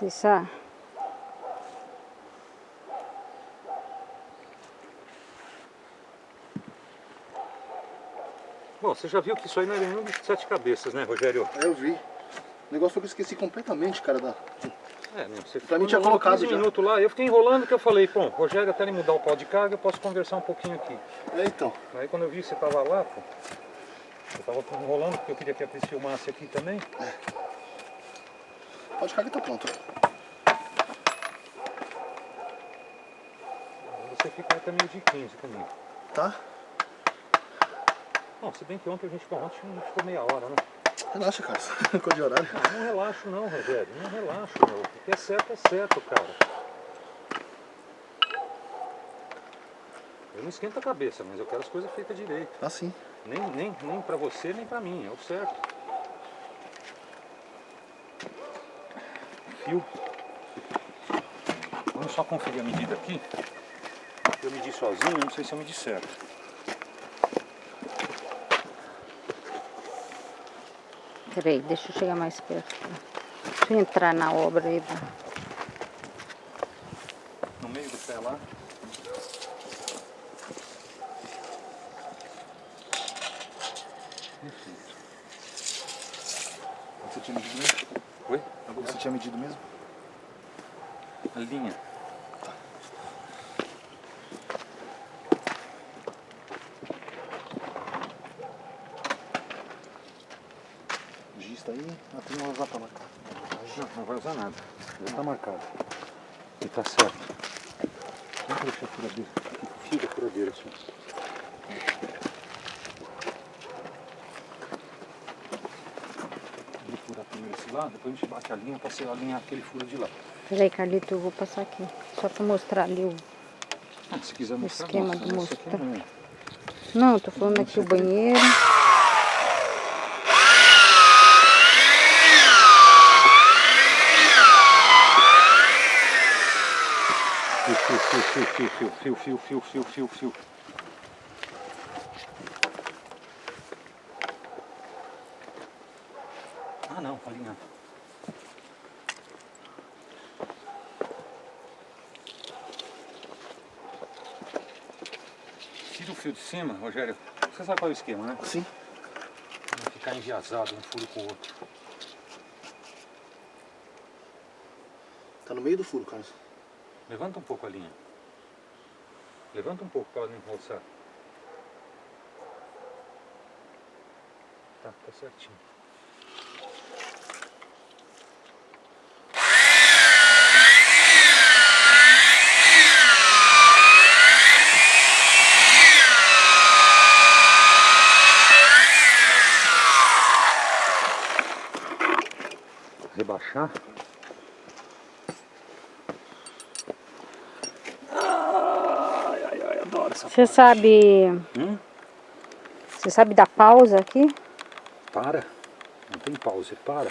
Tissa. Bom, você já viu que isso aí não é nenhum bicho de 7 cabeças, né, Rogério? Eu vi. O negócio foi que eu esqueci completamente, cara, da... Você Pra mim tinha colocado 15 já. minutos lá, eu fiquei enrolando que eu falei, pô, Rogério, até ele mudar o pau de carga, eu posso conversar um pouquinho aqui. É, então. Aí quando eu vi que você tava lá, pô, eu tava enrolando porque eu queria que a Cris filmasse aqui também. Pode carga tá pronto. Você fica até meio de 15 comigo. Tá? Bom, se bem que ontem a gente ficou meia hora, né? Relaxa, cara. Ficou de horário. Não relaxo não, Rogério. Não relaxo, meu. O que é certo, cara. Eu não esquento a cabeça, mas eu quero as coisas feitas direito. Ah, sim. Nem pra você, nem pra mim. É o certo. Fio. Vamos só conferir a medida aqui. Eu medi sozinho, eu não sei se eu medi certo. Peraí, deixa eu chegar mais perto. Deixa eu entrar na obra aí. No meio do pé lá. Perfeito. Você tinha medido mesmo? Oi? Você tinha medido mesmo? A linha. O giz tá aí. Ah, tem uma usar pra marcar. Não vai usar nada. Já tá marcado. E tá certo. Vamos deixar a furadeira. O fio da furadeira, assim. Vou furar primeiro esse lado, depois a gente bate a linha pra se alinhar aquele furo de lá. Peraí, Carlito, eu vou passar aqui. Só pra mostrar ali o Se quiser mostrar, esquema mostra, do mas isso aqui mostrar. não é. Não, eu tô falando aqui o banheiro. Fio. Ah não, alinhar. Tira o fio de cima, Rogério. Você sabe qual é o esquema, né? Sim. Não ficar enviesado um furo com o outro. Tá no meio do furo, Carlos. Levanta um pouco a linha. Levanta um pouco para ela não roçar. Tá certinho. Rebaixar. Ai, adoro essa Você sabe... Você sabe dar pausa aqui? Para. Não tem pausa, para.